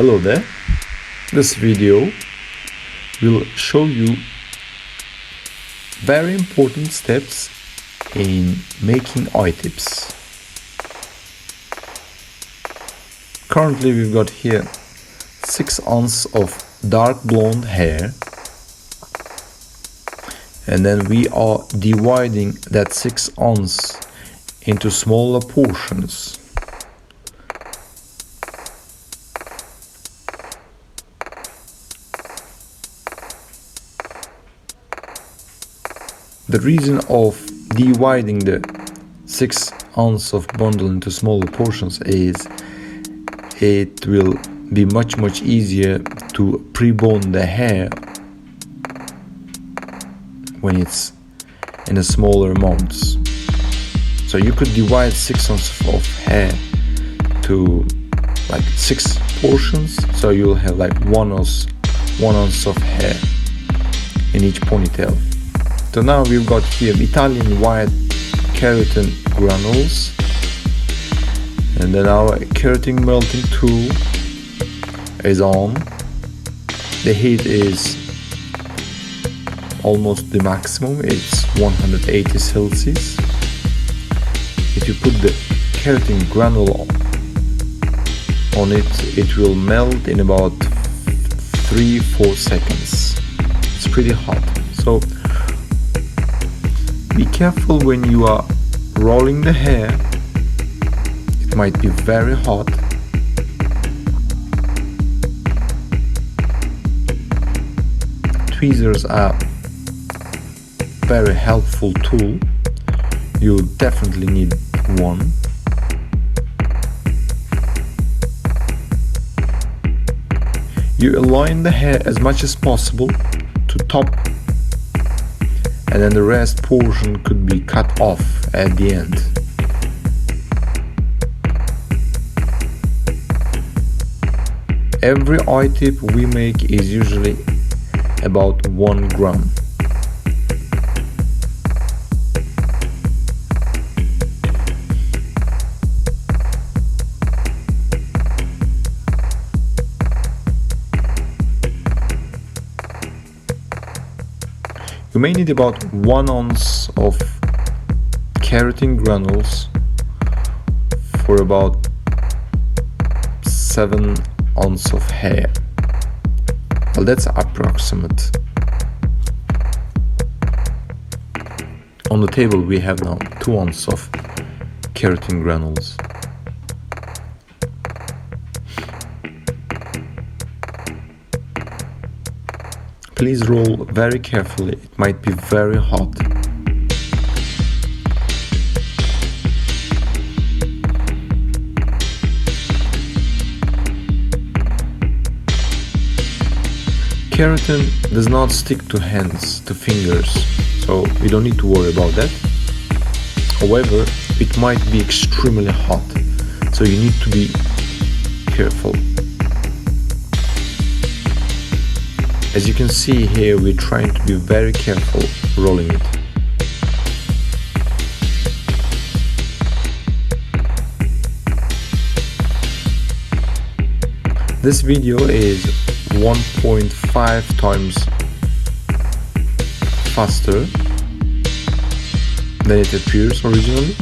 Hello there. This video will show you very important steps in making iTIPS. Currently we've got here 6 ounces of dark blonde hair, and then we are dividing that 6 ounces into smaller portions. The reason of dividing the 6 ounces of bundle into smaller portions is it will be much easier to pre-bond the hair when it's in a smaller amounts. So you could divide 6 ounces of hair to like 6 portions, so you'll have like 1 ounce of hair in each ponytail. So now we've got here Italian white keratin granules, and then our keratin melting tool is on. The heat is almost the maximum, it's 180 Celsius. If you put the keratin granule on it, it will melt in about 3-4 seconds. It's pretty hot, so be careful when you are rolling the hair. It might be very hot. Tweezers are very helpful tool. You definitely need one. You align the hair as much as possible to top, and then the rest portion could be cut off at the end. Every iTIP we make is usually about 1 gram. You may need about 1 ounce of keratin granules for about 7 ounces of hair. Well, that's approximate. On the table we have now 2 ounces of keratin granules. Please roll very carefully, it might be very hot. Keratin does not stick to hands, to fingers, so we don't need to worry about that. However, it might be extremely hot, so you need to be careful. As you can see here, we're trying to be very careful rolling it. This video is 1.5 times faster than it appears originally.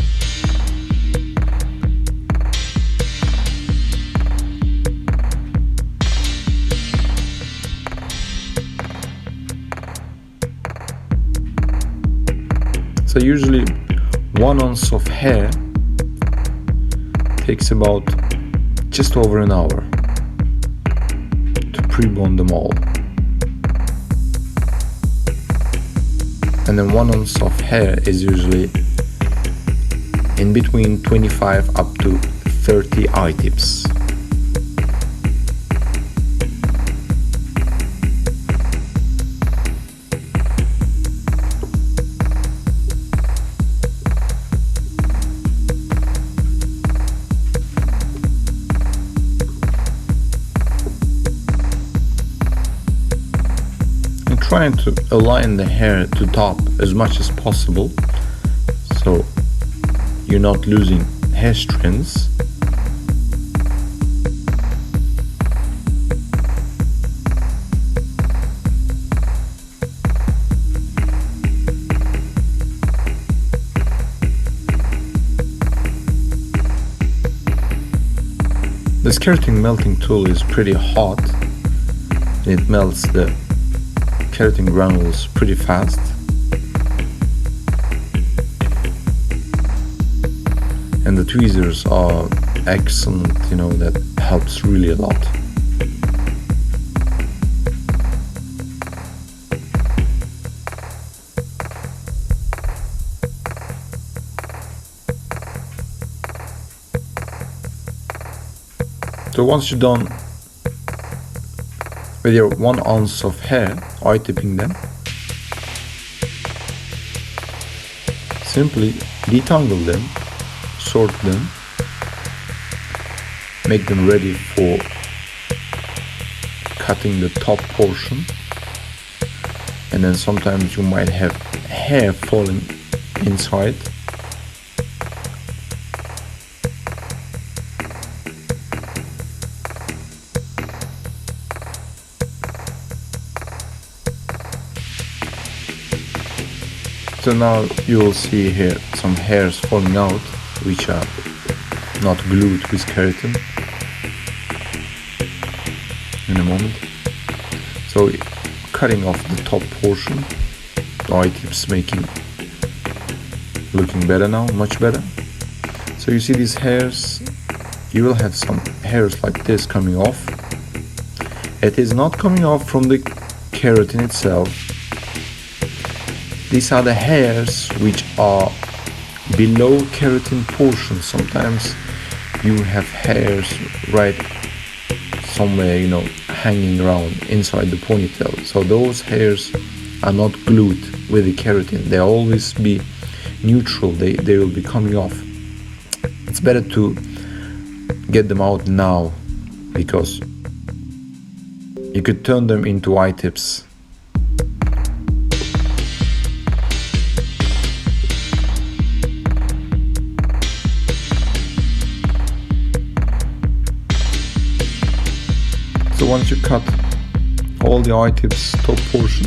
So usually 1 ounce of hair takes about just over an hour to pre-bond them all. And then 1 ounce of hair is usually in between 25 up to 30 iTIPS. Trying to align the hair to top as much as possible, so you're not losing hair strands. This keratin melting tool is pretty hot. It melts the keratin granules pretty fast. And the tweezers are excellent, you know, that helps really a lot. So once you're done with your 1 ounce of hair, iTipping them, simply detangle them, sort them, make them ready for cutting the top portion, and then sometimes you might have hair falling inside. So now you will see here some hairs falling out, which are not glued with keratin in a moment. So cutting off the top portion, the iTiPS making looking better now, much better. So you see these hairs, you will have some hairs like this coming off. It is not coming off from the keratin itself. These are the hairs which are below keratin portion. Sometimes you have hairs right somewhere, you know, hanging around inside the ponytail. So those hairs are not glued with the keratin. They always be neutral. They will be coming off. It's better to get them out now, because you could turn them into iTiPS. So once you cut all the iTiPS top portion,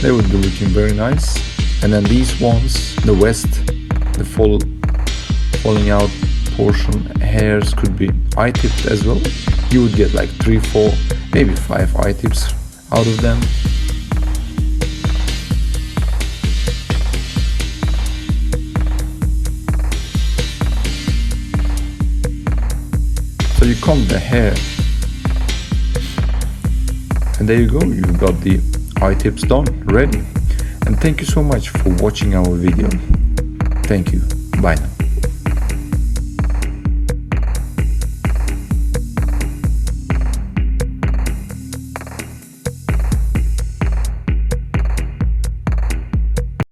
they would be looking very nice. And then these ones, the West, the falling out portion hairs could be iTipped as well. You would get like 3, 4, maybe 5 iTiPS out of them. So you comb the hair, and there you go, you got the iTiPS done, ready. And thank you so much for watching our video. Thank you, bye now.